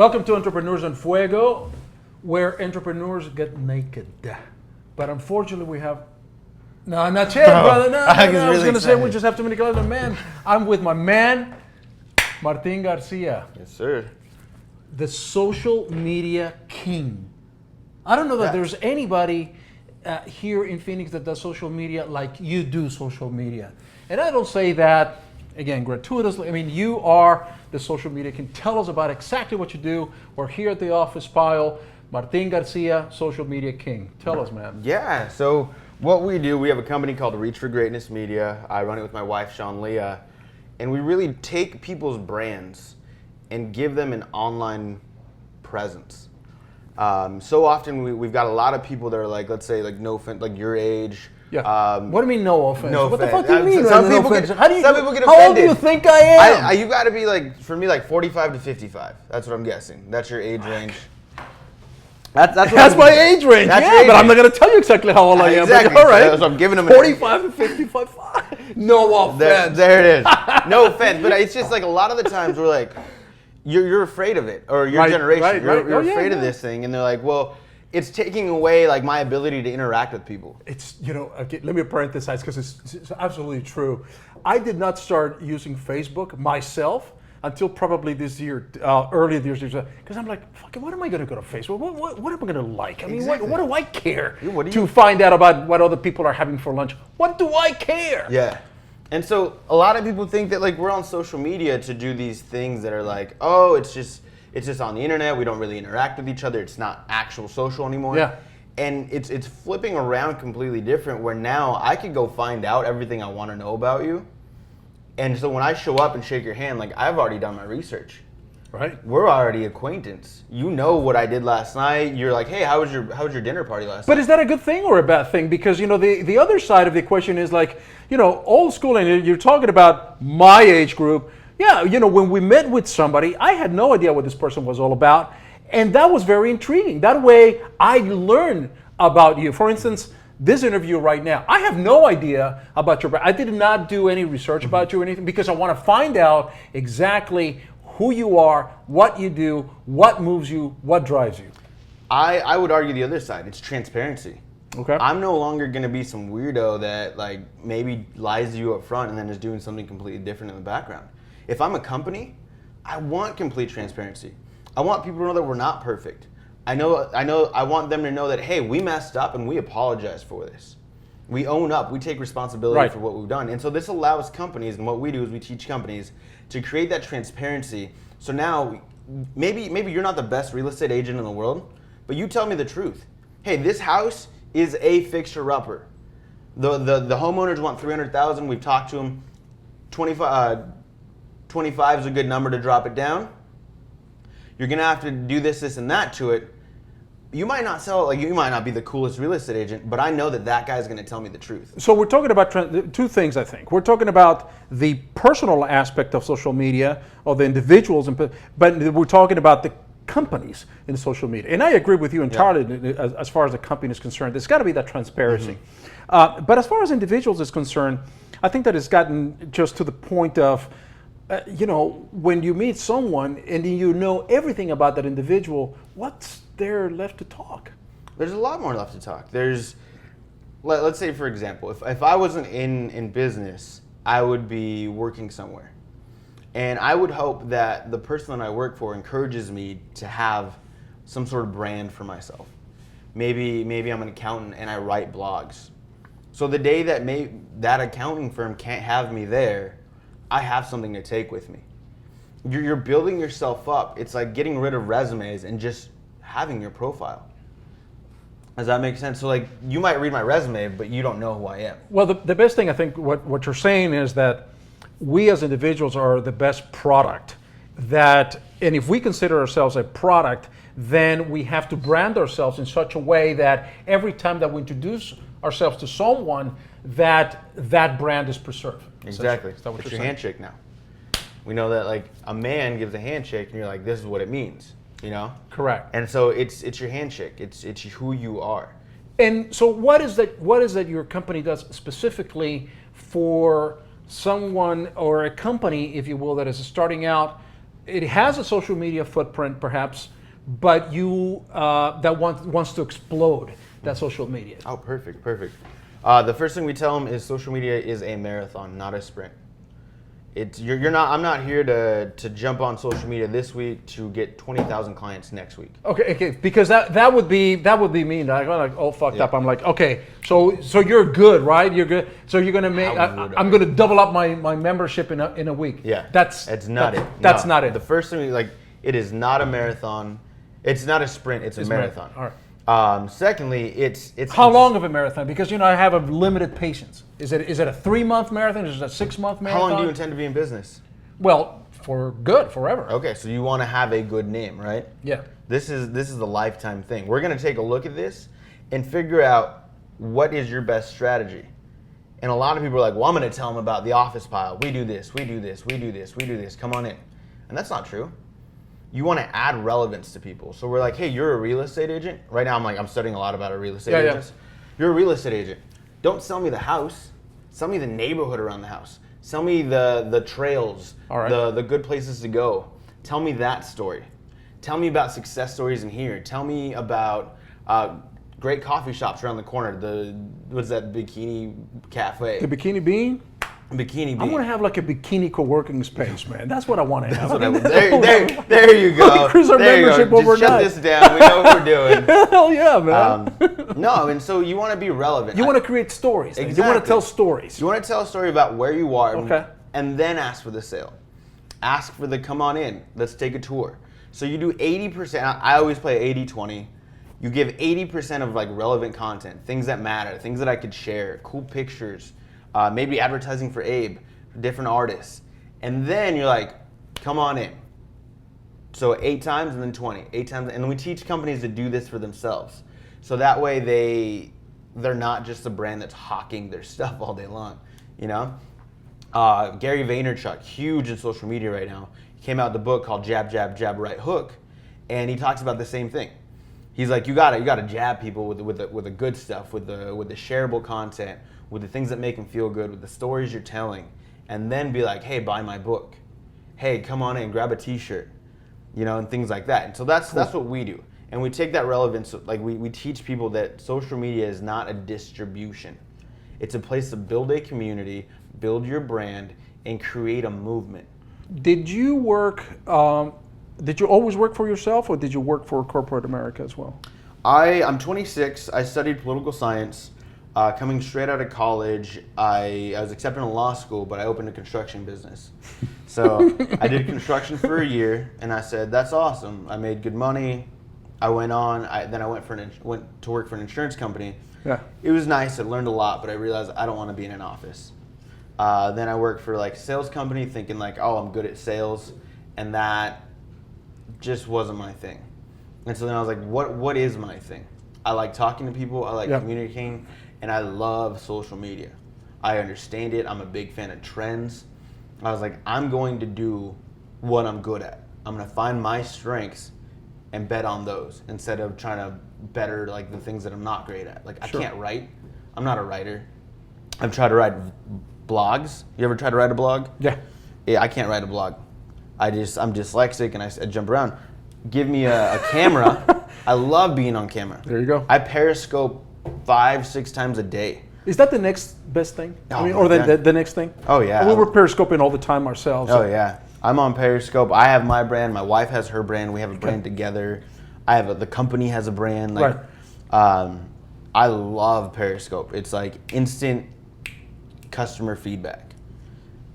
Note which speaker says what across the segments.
Speaker 1: Welcome to Entrepreneurs on Fuego, where entrepreneurs get naked. But unfortunately, we have... No, not yet, brother. No, I was going to say we just have too many colors. Man, I'm with my man, Martin Garcia.
Speaker 2: Yes, sir.
Speaker 1: The social media king. I don't know that there's anybody here in Phoenix that does social media like you do social media. And I don't say that, again, gratuitously. I mean, you are the social media king. Tell us about exactly what you do. We're here at the office pile. Martin Garcia, social media king. Tell us, man.
Speaker 2: Yeah, so what we do, we have a company called Reach for Greatness Media. I run it with my wife, Sean Leah. And we really take people's brands and give them an online presence. So often we've got a lot of people that are like, let's say, like no offense, like your age.
Speaker 1: Yeah. What do you mean, no offense?
Speaker 2: No
Speaker 1: what
Speaker 2: offense.
Speaker 1: the fuck do you mean?
Speaker 2: Some people get offended. How
Speaker 1: old do you think I am?
Speaker 2: You got to be like, for me, like 45 to 55. That's what I'm guessing. That's your age range. That's
Speaker 1: my age range. Yeah, but I'm not going to tell you exactly how old I am.
Speaker 2: Exactly.
Speaker 1: All right.
Speaker 2: So I'm giving them
Speaker 1: 45 to 55. No offense.
Speaker 2: There it is. No offense, but it's just like a lot of the times we're like, you're afraid of it, or your generation, you're afraid of this thing, and they're like, well, it's taking away like my ability to interact with people.
Speaker 1: It's, okay, let me parenthesize because it's absolutely true. I did not start using Facebook myself until probably this year, early this year, because I'm like, fuck it, what am I going to go to Facebook? What am I going to like? I mean, what do I care to find out about what other people are having for lunch? What do I care?
Speaker 2: Yeah. And so a lot of people think that like we're on social media to do these things that are like, oh, it's just on the internet. We don't really interact with each other. It's not actual social anymore.
Speaker 1: Yeah.
Speaker 2: And it's flipping around completely different, where now I could go find out everything I want to know about you. And so when I show up and shake your hand, like I've already done my research.
Speaker 1: Right.
Speaker 2: We're already acquaintance. You know what I did last night. You're like, hey, how was your dinner party last night?
Speaker 1: But is that a good thing or a bad thing? Because the other side of the equation is like, old school, and you're talking about my age group. Yeah, when we met with somebody, I had no idea what this person was all about. And that was very intriguing. That way I learned about you. For instance, this interview right now, I have no idea about your brand. I did not do any research about you or anything because I want to find out exactly who you are, what you do, what moves you, what drives you.
Speaker 2: I would argue the other side. It's transparency.
Speaker 1: Okay.
Speaker 2: I'm no longer going to be some weirdo that like maybe lies to you up front and then is doing something completely different in the background. If I'm a company, I want complete transparency. I want people to know that we're not perfect. I want them to know that, hey, we messed up and we apologize for this. We own up, we take responsibility for what we've done. And so this allows companies, and what we do is we teach companies to create that transparency. So now, maybe you're not the best real estate agent in the world, but you tell me the truth. Hey, this house is a fixer-upper. The homeowners want $300,000, we've talked to them. 25 is a good number to drop it down. You're gonna have to do this, and that to it. You might not sell it, like you might not be the coolest real estate agent, but I know that guy's gonna tell me the truth.
Speaker 1: So we're talking about two things, I think. We're talking about the personal aspect of social media, or the individuals, but we're talking about the companies in social media. And I agree with you entirely as far as the company is concerned. There's gotta be that transparency. But as far as individuals is concerned, I think that it's gotten just to the point of, when you meet someone and you know everything about that individual, what's there left to talk?
Speaker 2: There's a lot more left to talk. Let's say, for example, if I wasn't in business, I would be working somewhere. And I would hope that the person that I work for encourages me to have some sort of brand for myself. Maybe I'm an accountant and I write blogs. So the day that that accounting firm can't have me there, I have something to take with me. You're building yourself up. It's like getting rid of resumes and just having your profile. Does that make sense? So like you might read my resume, but you don't know who I am.
Speaker 1: Well, the best thing I think what you're saying is that we as individuals are the best product. And if we consider ourselves a product, then we have to brand ourselves in such a way that every time that we introduce ourselves to someone, that brand is preserved.
Speaker 2: Exactly. It's your handshake now. We know that like a man gives a handshake and you're like, this is what it means,
Speaker 1: Correct.
Speaker 2: And so it's your handshake. It's who you are.
Speaker 1: And so what is that your company does specifically for someone or a company, if you will, that is starting out it has a social media footprint, perhaps, but you that wants to explode that social media.
Speaker 2: Oh, perfect. The first thing we tell them is social media is a marathon, not a sprint. You're not. I'm not here to jump on social media this week to get 20,000 clients next week.
Speaker 1: Okay, because that would be mean. I'm like all fucked
Speaker 2: Yeah.
Speaker 1: up. I'm like, okay, so you're good, right? You're good. So you're gonna make. I'm gonna double up my membership in a week.
Speaker 2: Yeah,
Speaker 1: that's
Speaker 2: not it.
Speaker 1: That's
Speaker 2: No.
Speaker 1: not it.
Speaker 2: The first thing, it is not a marathon. It's not a sprint. It's a marathon.
Speaker 1: All right.
Speaker 2: Secondly, it's
Speaker 1: How long of a marathon? Because I have a limited patience. Is it a 3-month marathon? Is it a 6-month marathon?
Speaker 2: How long do you intend to be in business?
Speaker 1: Well, for good, forever.
Speaker 2: Okay, so you want to have a good name, right?
Speaker 1: Yeah.
Speaker 2: This is the lifetime thing. We're going to take a look at this and figure out what is your best strategy. And a lot of people are like, well, I'm going to tell them about the office pile. We do this, we do this, we do this, we do this. Come on in. And that's not true. You want to add relevance to people. So we're like, hey, you're a real estate agent. Right now I'm studying a lot about real estate agents. You're a real estate agent. Don't sell me the house. Sell me the neighborhood around the house. Sell me the trails, the good places to go. Tell me that story. Tell me about success stories in here. Tell me about great coffee shops around the corner. What's that bikini cafe?
Speaker 1: The Bikini Bean?
Speaker 2: Bikini Bean.
Speaker 1: I want to have like a bikini co-working space, man. That's what I want to have.
Speaker 2: There you go.
Speaker 1: Increase our membership overnight.
Speaker 2: Just shut this down. We know what we're doing.
Speaker 1: Hell yeah, man.
Speaker 2: No, and so you want to be relevant.
Speaker 1: You want to create stories.
Speaker 2: Exactly.
Speaker 1: You want to tell stories.
Speaker 2: You want to tell a story about where you are,
Speaker 1: Okay.
Speaker 2: and then ask for the sale. Ask for the come on in. Let's take a tour. So you do 80%. I always play 80-20. You give 80% of relevant content, things that matter, things that I could share, cool pictures. Maybe advertising for Abe, for different artists. And then you're like, come on in. So 8 times and then 20. 8 times, and then we teach companies to do this for themselves. So that way they're not just a brand that's hawking their stuff all day long, Gary Vaynerchuk, huge in social media right now. He came out with a book called Jab, Jab, Jab, Right Hook. And he talks about the same thing. He's like, you gotta jab people with the good stuff, with the shareable content, with the things that make them feel good, with the stories you're telling, and then be like, hey, buy my book. Hey, come on in, grab a T-shirt, and things like that. And so that's what we do. And we take that relevance, we teach people that social media is not a distribution. It's a place to build a community, build your brand, and create a movement.
Speaker 1: Did you always work for yourself, or did you work for corporate America as well?
Speaker 2: I'm 26. I studied political science. Coming straight out of college, I was accepted in law school, but I opened a construction business. So I did construction for a year, and I said, that's awesome. I made good money. I went on. Then I went to work for an insurance company.
Speaker 1: Yeah.
Speaker 2: It was nice. I learned a lot, but I realized I don't want to be in an office. Then I worked for a sales company, thinking I'm good at sales, and that just wasn't my thing. And so then I was like, what is my thing? I like talking to people. I like communicating. And I love social media. I understand it. I'm a big fan of trends. I was like, I'm going to do what I'm good at. I'm going to find my strengths and bet on those instead of trying to better the things that I'm not great at. I can't write. I'm not a writer. I've tried to write blogs. You ever tried to write a blog?
Speaker 1: Yeah.
Speaker 2: Yeah, I can't write a blog. I'm dyslexic and I jump around. Give me a camera. I love being on camera.
Speaker 1: There you go.
Speaker 2: I Periscope 5-6 times a day.
Speaker 1: Is that the next best thing?
Speaker 2: Oh,
Speaker 1: the next thing?
Speaker 2: Oh yeah.
Speaker 1: We were periscoping all the time ourselves.
Speaker 2: Oh yeah. I'm on Periscope. I have my brand. My wife has her brand. We have a brand together. The company has a brand.
Speaker 1: Right.
Speaker 2: I love Periscope. It's instant customer feedback.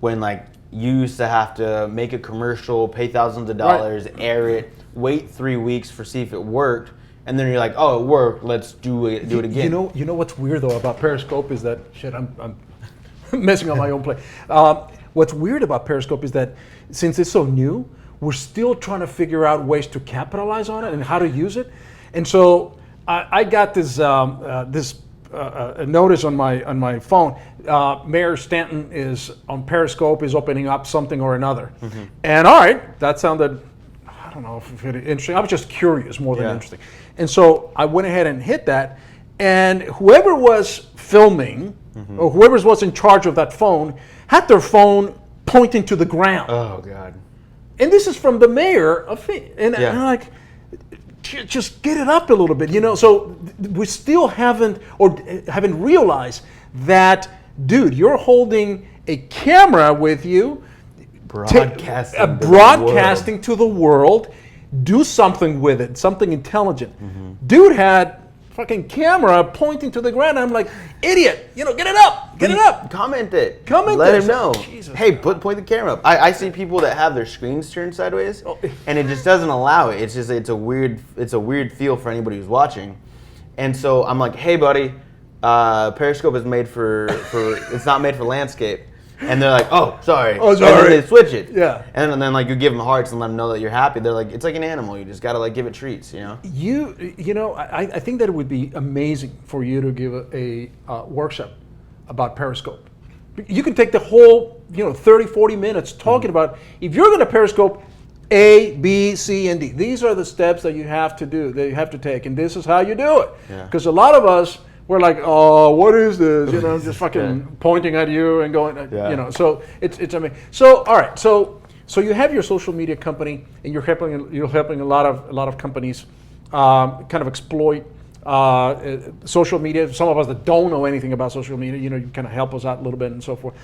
Speaker 2: When you used to have to make a commercial, pay thousands of dollars, air it, wait 3 weeks for see if it worked. And then you're like, oh, it worked. Let's do it again.
Speaker 1: You know what's weird though about Periscope is that I'm messing on my own play. What's weird about Periscope is that since it's so new, we're still trying to figure out ways to capitalize on it and how to use it. And so I got this notice on my phone. Mayor Stanton is on Periscope, is opening up something or another. Mm-hmm. And all right, that sounded, I don't know if it interesting. I was just curious more than interesting. And so I went ahead and hit that, and whoever was filming, or whoever was in charge of that phone, had their phone pointing to the ground.
Speaker 2: Oh God.
Speaker 1: And this is from the mayor of Phoenix. And
Speaker 2: Yeah.
Speaker 1: I'm like, just get it up a little bit, So we still haven't realized that, dude, you're holding a camera with you, broadcasting to the world. Do something with it, something intelligent. Dude had fucking camera pointing to the ground. I'm like, idiot, get it up, get it up.
Speaker 2: Comment it.
Speaker 1: Comment
Speaker 2: Let
Speaker 1: it.
Speaker 2: him know.
Speaker 1: Jesus.
Speaker 2: Hey, point the camera up. I see people that have their screens turned sideways, and it just doesn't allow it. It's a weird feel for anybody who's watching. And so I'm like, hey, buddy, Periscope is made for it's not made for landscape. And they're like, oh, sorry.
Speaker 1: Oh,
Speaker 2: And
Speaker 1: sorry.
Speaker 2: then they switch it.
Speaker 1: Yeah.
Speaker 2: And then like you give them hearts and let them know that you're happy. They're like, it's like an animal. You just gotta like give it treats, I
Speaker 1: think that it would be amazing for you to give a workshop about Periscope. You can take the whole, 30, 40 minutes talking about, if you're going to Periscope, A, B, C, and D. These are the steps that you have to do, that you have to take, and this is how you do it. Because a lot of us, we're like, oh, what is this? Just fucking pointing at you and going, So it's amazing. So all right, so you have your social media company, and you're helping a lot of companies kind of exploit social media. Some of us that don't know anything about social media, you kind of help us out a little bit and so forth.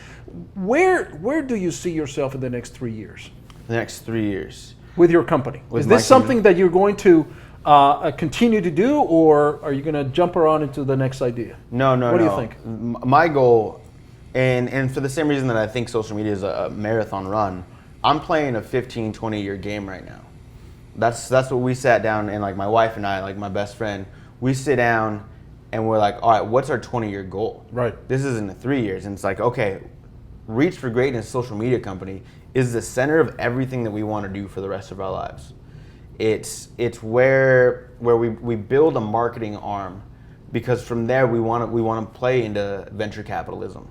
Speaker 1: Where do you see yourself in the next 3 years?
Speaker 2: The next 3 years.
Speaker 1: With your company?
Speaker 2: With
Speaker 1: is
Speaker 2: my
Speaker 1: this something that you're going to continue to do, or are you going to jump around into the next idea?
Speaker 2: No.
Speaker 1: What do you think?
Speaker 2: My goal, and for the same reason that I think social media is a marathon run, I'm playing a 15, 20-year game right now. That's what we sat down, and like my wife and I, like my best friend, we sit down and we're like, all right, what's our 20-year goal?
Speaker 1: Right.
Speaker 2: This is in the 3 years, and it's like, okay, Reach for Greatness social media company is the center of everything that we want to do for the rest of our lives. It's where we build a marketing arm, because from there we want to play into venture capitalism.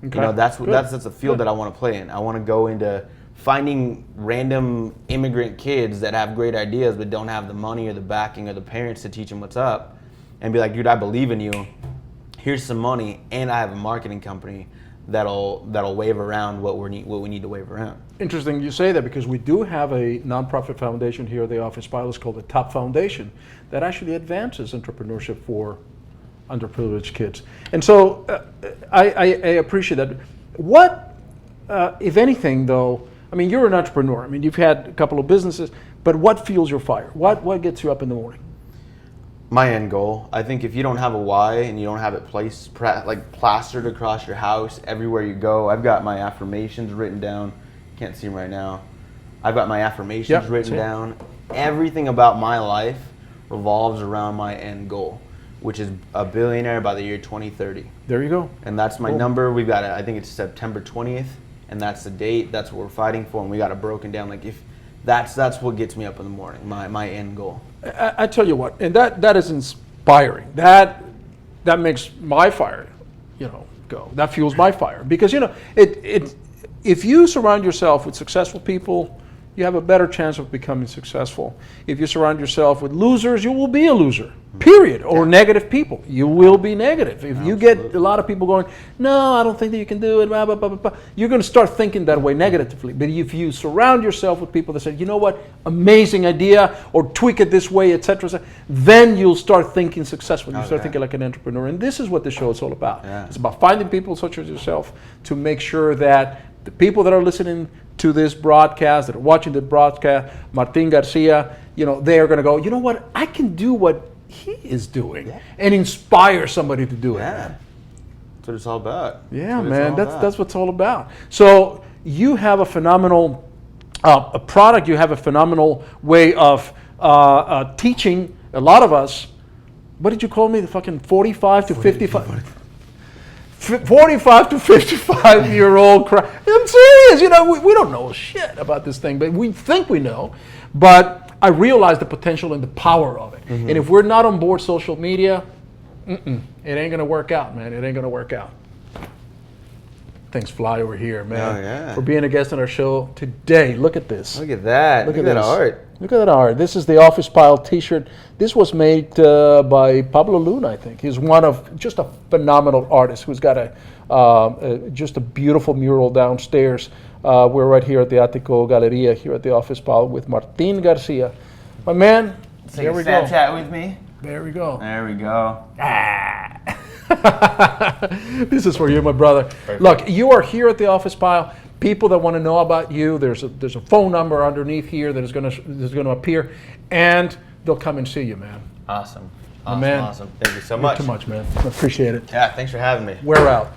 Speaker 1: Okay.
Speaker 2: That's a field that I want to play in. I want to go into finding random immigrant kids that have great ideas but don't have the money or the backing or the parents to teach them what's up, and be like, dude, I believe in you. Here's some money, and I have a marketing company that'll wave around what we need to wave around.
Speaker 1: Interesting you say that, because we do have a nonprofit foundation here at the Office Pilots called the Top Foundation that actually advances entrepreneurship for underprivileged kids. And so I appreciate that. What, if anything, though, I mean, you're an entrepreneur. I mean, you've had a couple of businesses, but what fuels your fire? What gets you up in the morning?
Speaker 2: My end goal. I think if you don't have a why and you don't have it plastered across your house everywhere you go. I've got my affirmations written down. Can't see them right now. I've got my affirmations written down. Everything about my life revolves around my end goal, which is a billionaire by the year 2030.
Speaker 1: There you go.
Speaker 2: And that's my number. We've got it. I think it's September 20th, and that's the date. That's what we're fighting for, and we got it broken down. Like, if that's what gets me up in the morning. My end goal.
Speaker 1: I tell you what, and that is inspiring. That makes my fire, go. That fuels my fire, because if you surround yourself with successful people, you have a better chance of becoming successful. If you surround yourself with losers, you will be a loser, period. Or negative people, you will be negative. If you get a lot of people going, no, I don't think that you can do it, blah, blah, blah, blah, you're going to start thinking that way negatively. But if you surround yourself with people that say, you know what, amazing idea, or tweak it this way, etc., then you'll start thinking successful. You start thinking like an entrepreneur. And this is what the show is all about. Yeah. It's about finding people such as yourself to make sure that the people that are listening to this broadcast, that are watching the broadcast, Martin Garcia, they are going to go, you know what, I can do what he is doing, and inspire somebody to do it.
Speaker 2: Yeah, that's what it's all about.
Speaker 1: Yeah, man, that's what it's all about. So you have a phenomenal a product. You have a phenomenal way of teaching a lot of us. What did you call me? The fucking 45 to 55. 45 to 55-year-old crowd. I'm serious. We don't know shit about this thing, but we think we know. But I realize the potential and the power of it. Mm-hmm. And if we're not on board social media, it ain't going to work out, man. It ain't going to work out. Things fly over here, man.
Speaker 2: Oh, yeah.
Speaker 1: For being a guest on our show today. Look at this.
Speaker 2: Look at that. Look at that art.
Speaker 1: Look at that art. This is the Office Pile t-shirt. This was made by Pablo Luna, I think. He's one of just a phenomenal artist who's got just a beautiful mural downstairs We're right here at the Attico Galleria here at the Office Pal with Martin Garcia. My man, there we go.
Speaker 2: Snapchat with me.
Speaker 1: There we go.
Speaker 2: There we go.
Speaker 1: This is for you, my brother.
Speaker 2: Perfect.
Speaker 1: Look, you are here at the Office Pile. People that want to know about you, there's a phone number underneath here that is going to appear, and they'll come and see you, man.
Speaker 2: Awesome.
Speaker 1: Man.
Speaker 2: Awesome. Thank you so
Speaker 1: Not
Speaker 2: much.
Speaker 1: too much, man. I appreciate it.
Speaker 2: Yeah, thanks for having me.
Speaker 1: We're out.